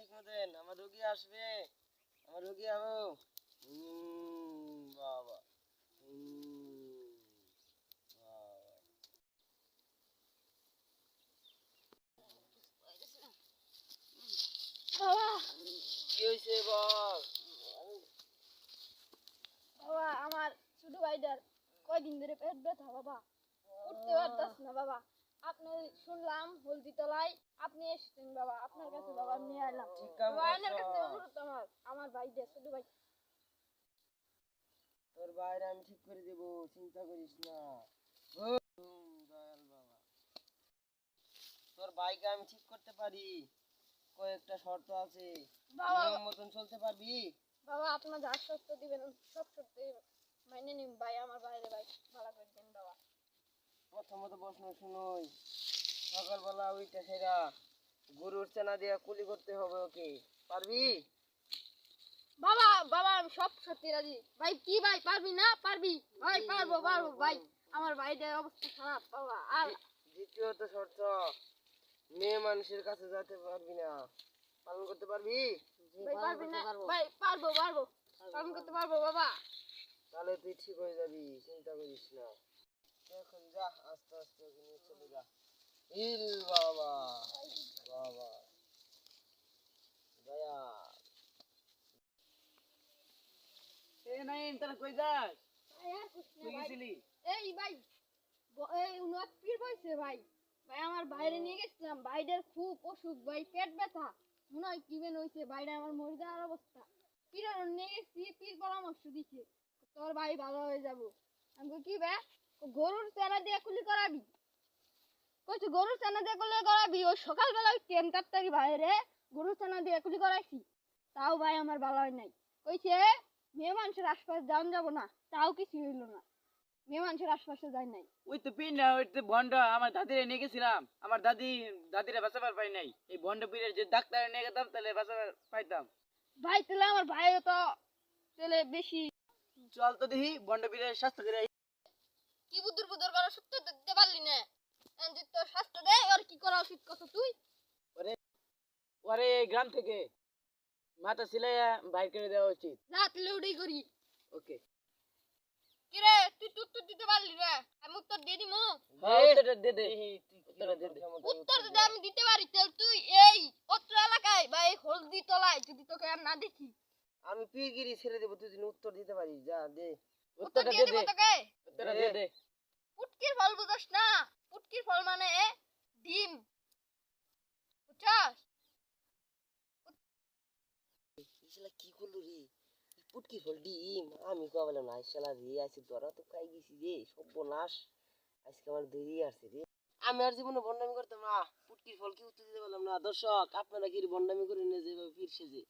শিখনো দেন, আমার রোগী আসবে, আমার রোগী আবো। বাবা বাবা কি হয়েছে বল। বাবা আমার ছোট ভাইটার কয়দিন ধরে পেট ব্যথা বাবা, উঠতে পারতাছ না বাবা। আপনি শুনলাম হলদি তলায় আপনি এসেছেন বাবা, আপনার কাছে বাবা নিয়ে এলাম। ঠিক কাম বাবা আপনার কাছে করছস। অনুরোধ আমার ভাইটা ছোট ভাই। তোর বাইরে আমি ঠিক করে দেব, চিন্তা করিস না। দয়াল বাবা, তোর বাইকে আমি ঠিক করতে পারি, কয়েকটা শর্ত আছে। বাবা নিয়ম মতন চলতে পারবি? বাবা আপনার যা শর্ত দিবেন সব শর্ত মাইনে নিন ভাই, আমার বাইরে ভাই ভালো করে দেন বাবা। প্রথমত প্রশ্ন শুনোই, সকালবেলা ওইটা সেরা গরুর চেনা দিয়া কুলি করতে হবে, ওকে পারবি? বাবা বাবা আমি সব সত্যি রাজি ভাই। কি ভাই পারবি না? পারবি ভাই, পারবো পারবো ভাই। আমার ভাইটার অবস্থা খারাপ বাবা। আর দ্বিতীয়ত শর্ত, মেয়ে মানুষের কাছে যেতে পারবি না, পালন করতে পারবি? ভাই পারবি না ভাই? পারবো পারবো, পালন করতে পারবো বাবা। তাহলে তুই ঠিক হয়ে যাবি, চিন্তা করিস না। এখন যা, আস্তে আস্তে ওকে নিয়ে চলে যা। ইল বাবা, বাবা দয়া। এ নাইন, তাহলে কই যাস? ভাই আর কুছ না কই ভাই। গেছিলি? এই ভাই এই উনার পীর বইছে ভাই। ভাই আমার বাইরে নিয়ে গেছিলাম, ভাইদের খুব অসুখ ভাই, পেট ব্যথা মনে হয় কি বেন হইছে, বাইরে আমার মরে যাওয়ার অবস্থা। পীরের নিয়ে গেছি, পীর পরামর্শ দিছে তোর ভাই ভালো হয়ে যাবো। আমি কই কি ভাই? গরুর চারা দিয়ে কুলি করাবি? কইছে গরুর চানা দিয়ে কুলি করাবি? ওই সকালবেলা ওই 3-4 বাইরে গরুর চানা দিয়ে কুলি করাইছি, তাও ভাই আমার ভালো হয় নাই। কইছে মেয়ে মানুষের আশপাশ যাওয়া যাবো না, তাও কিছু হইলো না। মেয়ে মানুষের আশপাশে যায় নাই। ওই তো পিন না, ওই তো ভন্ড আমার দাদিরে নিয়ে গেছিলাম, আমার দাদিরে বাঁচাবার পাই নাই। এই ভন্ড পীরের যে ডাক্তার নিয়ে গেতাম তাহলে বাঁচাবার পাইতাম। ভাই তাহলে আমার ভাইও তো তাহলে বেশি চল তো দেখি ভন্ড পীরের স্বাস্থ্য করে আই। কি বুদুর বুদুর করা সত্য তো দিতে পারলি না। যদি তোর স্বাস্থ্য দেয় আর কি করা উচিত কত তুই? ওরে এই গ্রাম থেকে মাথা সিলাইয়া বাইর করে দেওয়া উচিত। রাত লউড়ি করি। ওকে, কি রে তুই তো উত্তর দিতে পারলি রে, আমি উত্তর দিয়ে দিমু। হ্যাঁ উত্তরটা দে দে। উত্তরটা দে দে। উত্তর যদি আমি দিতে পারি তাহলে তুই এই অত্র এলাকায় বা এই হলদি তলায় যদি তোকে আর না দেখি, আমি পীরগিরি ছেড়ে দেবো, তুই যদি উত্তর দিতে পারিস। যা দে। উত্তর উত্তরটা দিয়ে দে দিব দে। তোকে। উত্তরটা দে দে। পুটকির ফল বুঝছ না? পুটকির ফল মানে ডিম, বুঝছস? ইসলা কি করলো রে? পুটকি ফল ডিম, আমি কবে না শালা রে, আজকে ধরা তো খাই গেছি রে, সর্বনাশ। আজকে আমার দেরি আছে রে। আমি আর জীবনে বন্ডামি করতাম না, পুটকির ফল কি উত্তর দিতে পারলাম না। দর্শক, আপনারা কি বন্ডামি করে নিয়ে যেভাবে ফিরছে যে